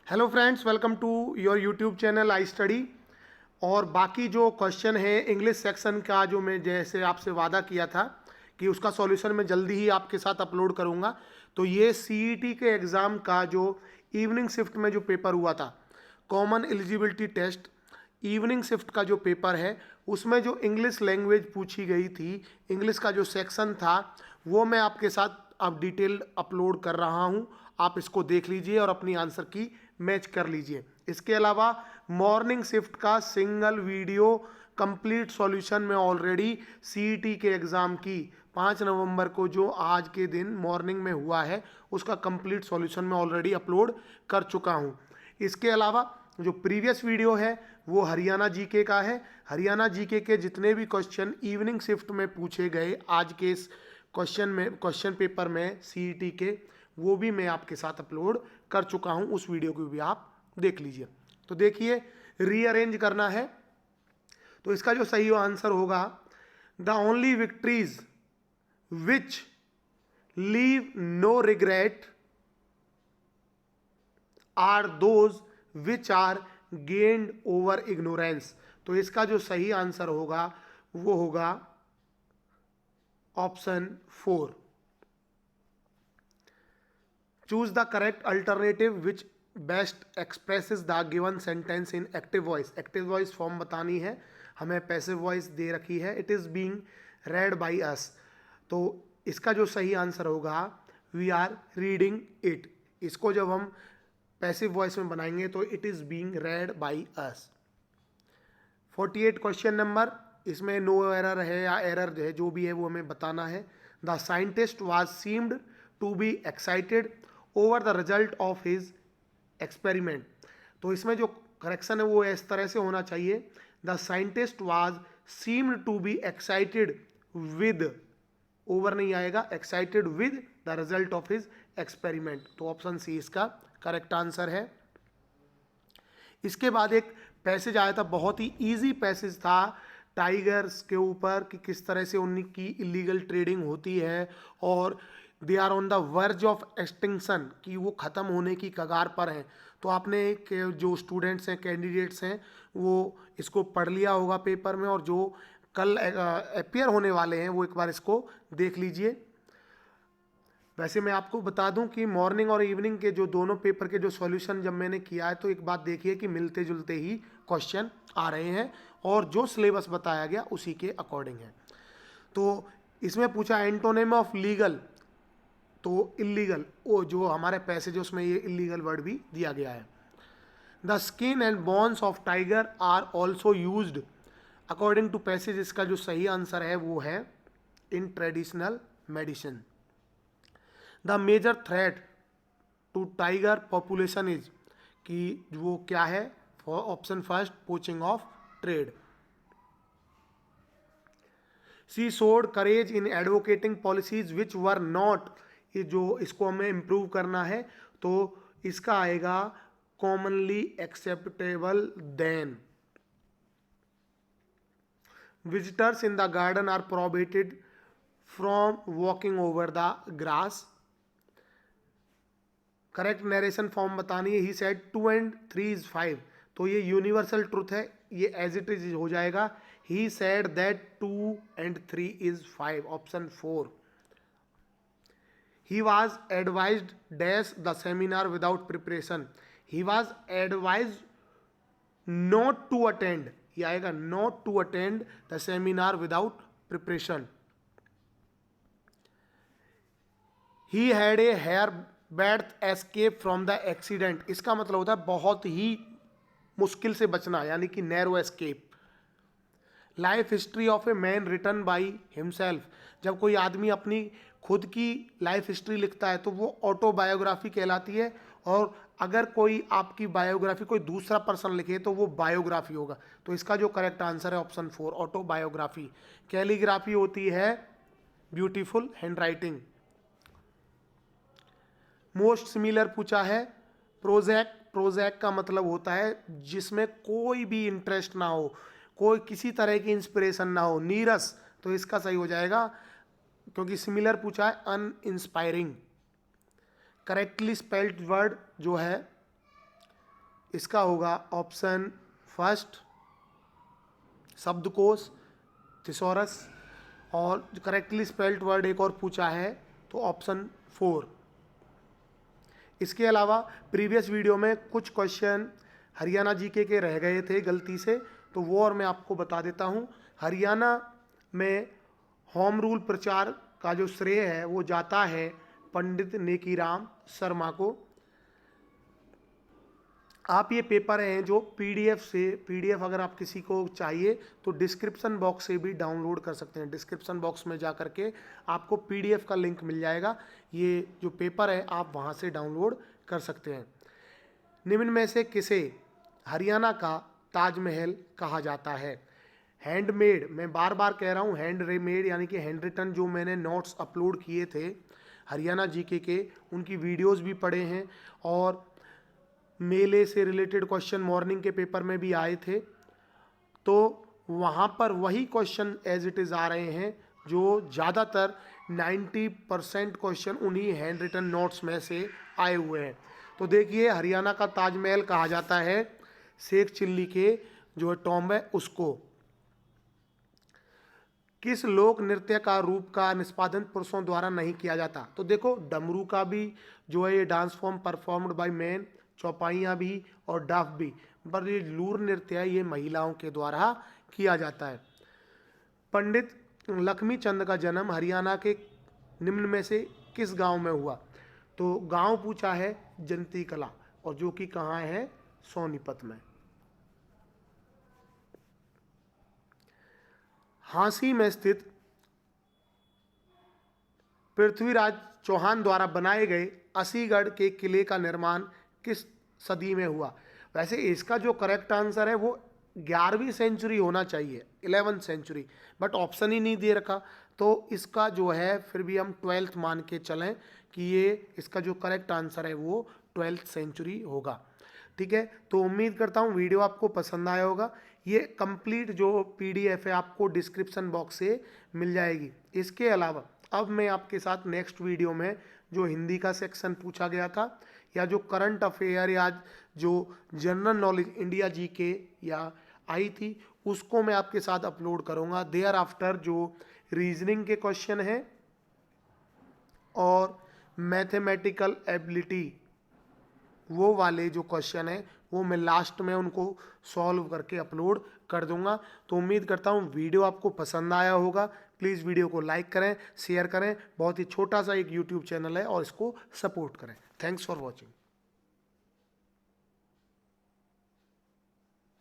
Hello friends, welcome to your YouTube channel I study. और बाकी जो क्वेश्चन है इंग्लिश सेक्शन का, जो मैं जैसे आपसे वादा किया था कि उसका सॉल्यूशन मैं जल्दी ही आपके साथ अपलोड करूंगा। तो ये सीईटी के एग्ज़ाम का जो इवनिंग शिफ्ट में जो पेपर हुआ था, common eligibility test evening shift का जो पेपर है, उसमें जो इंग्लिश लैंग्वेज पूछी गई थी, इंग्लिश का जो सेक्शन था, वो मैं आपके साथ अब डिटेल्ड अपलोड कर रहा हूँ। आप इसको देख लीजिए और अपनी आंसर की मैच कर लीजिए। इसके अलावा मॉर्निंग शिफ्ट का सिंगल वीडियो कंप्लीट सॉल्यूशन में ऑलरेडी सीईटी के एग्ज़ाम की 5 नवंबर को जो आज के दिन मॉर्निंग में हुआ है, उसका कंप्लीट सॉल्यूशन में ऑलरेडी अपलोड कर चुका हूँ। इसके अलावा जो प्रीवियस वीडियो है वो हरियाणा जीके का है। हरियाणा जीके के जितने भी क्वेश्चन इवनिंग शिफ्ट में पूछे गए आज के इस क्वेश्चन पेपर में सीईटी के, वो भी मैं आपके साथ अपलोड कर चुका हूं। उस वीडियो को भी आप देख लीजिए। तो देखिए, रीअरेंज करना है तो इसका जो सही आंसर होगा, the only victories which leave no regret are those which are gained over ignorance. तो इसका जो सही आंसर होगा वो होगा option 4। Choose the correct alternative which best expresses the given sentence in active voice. Active voice form बतानी है हमें, पैसिव वॉइस दे रखी है, it is being read by us. तो इसका जो सही आंसर होगा, वी आर रीडिंग इट। इसको जब हम पैसिव वॉइस में बनाएंगे तो it is being read by us. 48 question number, इसमें नो एरर है या एरर है, जो भी है वो हमें बताना है। The scientist was seemed to be excited over the result of his experiment. तो इसमें जो करेक्शन है वो इस तरह से होना चाहिए, the scientist was seemed to be excited with, over नहीं आएगा, excited with the result of his experiment. तो ऑप्शन सी इसका करेक्ट आंसर है। इसके बाद एक पैसेज आया था, बहुत ही इजी पैसेज था टाइगर्स के ऊपर कि किस तरह से उनकी इलीगल ट्रेडिंग होती है और they are on the verge of extinction, कि वो ख़त्म होने की कगार पर हैं। तो आपने जो स्टूडेंट्स हैं, कैंडिडेट्स हैं, वो इसको पढ़ लिया होगा पेपर में, और जो कल अपियर होने वाले हैं वो एक बार इसको देख लीजिए। वैसे मैं आपको बता दूं कि मॉर्निंग और इवनिंग के जो दोनों पेपर के जो सॉल्यूशन जब मैंने किया है, तो एक बात देखिए कि मिलते जुलते ही क्वेश्चन आ रहे हैं और जो सिलेबस बताया गया उसी के अकॉर्डिंग है। तो इसमें पूछा एंटोनिम ऑफ लीगल, तो इलीगल, वो जो हमारे पैसेज उसमें ये इलीगल वर्ड भी दिया गया है। The skin and bones of tiger are also used according to passage. इसका जो सही आंसर है वो है in traditional medicine. The major threat to tiger population is, कि वो क्या है, option first, poaching of trade. She showed courage in advocating policies which were not, ये जो इसको हमें इम्प्रूव करना है, तो इसका आएगा commonly acceptable then. Visitors in the garden are prohibited from walking over the grass. Correct narration form बतानी है, ही सेड 2 and 3 is 5। तो ये यूनिवर्सल ट्रुथ है, ये एज इट इज हो जाएगा, he said that 2 and 3 is 5, option 4। He was advised dash the seminar without preparation, he was advised not to attend, ये आएगा not to attend the seminar without preparation. He had a hair breadth escape from the accident, इसका मतलब होता है बहुत ही मुश्किल से बचना, यानी कि narrow escape. Life history of a man written by himself, जब कोई आदमी अपनी खुद की लाइफ हिस्ट्री लिखता है तो वो ऑटोबायोग्राफी कहलाती है, और अगर कोई आपकी बायोग्राफी कोई दूसरा पर्सन लिखे तो वो बायोग्राफी होगा। तो इसका जो करेक्ट आंसर है ऑप्शन 4, ऑटोबायोग्राफी। कैलीग्राफी होती है ब्यूटीफुल हैंडराइटिंग। मोस्ट सिमिलर पूछा है प्रोजेक्ट, प्रोजेक्ट का मतलब होता है जिसमें कोई भी इंटरेस्ट ना हो, कोई किसी तरह की इंस्पिरेशन ना हो, नीरस। तो इसका सही हो जाएगा, क्योंकि सिमिलर पूछा है अनइंस्पायरिंग। करेक्टली स्पेल्ड वर्ड जो है इसका होगा ऑप्शन फर्स्ट शब्दकोश, थिसॉरस, और करेक्टली स्पेल्ड वर्ड एक और पूछा है तो ऑप्शन 4। इसके अलावा प्रीवियस वीडियो में कुछ क्वेश्चन हरियाणा जीके के रह गए थे गलती से, तो वो और मैं आपको बता देता हूँ। हरियाणा में होम रूल प्रचार का जो श्रेय है वो जाता है पंडित नेकीराम शर्मा को। आप ये पेपर हैं जो पीडीएफ अगर आप किसी को चाहिए तो डिस्क्रिप्शन बॉक्स से भी डाउनलोड कर सकते हैं। डिस्क्रिप्शन बॉक्स में जा करके आपको पीडीएफ का लिंक मिल जाएगा। ये जो पेपर है आप वहाँ से डाउनलोड कर सकते हैं। निम्न में से किसे हरियाणा का ताजमहल कहा जाता है? हैंडमेड, मैं बार बार कह रहा हूँ हैंडमेड यानी कि हैंड रिटन, जो मैंने नोट्स अपलोड किए थे हरियाणा जीके के, उनकी वीडियोस भी पड़े हैं और मेले से रिलेटेड क्वेश्चन मॉर्निंग के पेपर में भी आए थे, तो वहाँ पर वही क्वेश्चन एज इट इज़ आ रहे हैं जो ज़्यादातर 90% क्वेश्चन उन्हीं हैंड रिटन नोट्स में से आए हुए हैं। तो देखिए हरियाणा का ताजमहल कहा जाता है शेख चिल्ली के जो टॉम्ब है उसको। किस लोक नृत्य का रूप का निष्पादन पुरुषों द्वारा नहीं किया जाता? तो देखो डमरू का भी जो है ये dance form performed by man, चौपाइयाँ भी और डाफ भी, पर ये लूर नृत्य है ये महिलाओं के द्वारा किया जाता है। पंडित लक्ष्मी चंद का जन्म हरियाणा के निम्न में से किस गांव में हुआ? तो गांव पूछा है जंती कला, और जो कि कहाँ है? सोनीपत में। झांसी में स्थित पृथ्वीराज चौहान द्वारा बनाए गए असीगढ़ के किले का निर्माण किस सदी में हुआ? वैसे इसका जो करेक्ट आंसर है वो 11वीं सेंचुरी होना चाहिए, 11th सेंचुरी, बट ऑप्शन ही नहीं दे रखा, तो इसका जो है फिर भी हम 12th मान के चलें कि ये इसका जो करेक्ट आंसर है वो 12th सेंचुरी होगा। ठीक है, तो उम्मीद करता हूँ वीडियो आपको पसंद आया होगा। ये कंप्लीट जो पीडीएफ है आपको डिस्क्रिप्शन बॉक्स से मिल जाएगी। इसके अलावा अब मैं आपके साथ नेक्स्ट वीडियो में जो हिंदी का सेक्शन पूछा गया था या जो करंट अफेयर या जो जनरल नॉलेज इंडिया जीके या आई थी उसको मैं आपके साथ अपलोड करूँगा। देयर आफ्टर जो रीजनिंग के क्वेश्चन हैं और मैथमेटिकल एबिलिटी वो वाले जो क्वेश्चन है वो मैं लास्ट में उनको सॉल्व करके अपलोड कर दूंगा। तो उम्मीद करता हूँ वीडियो आपको पसंद आया होगा। प्लीज़ वीडियो को लाइक करें, शेयर करें। बहुत ही छोटा सा एक यूट्यूब चैनल है और इसको सपोर्ट करें। Thanks for watching.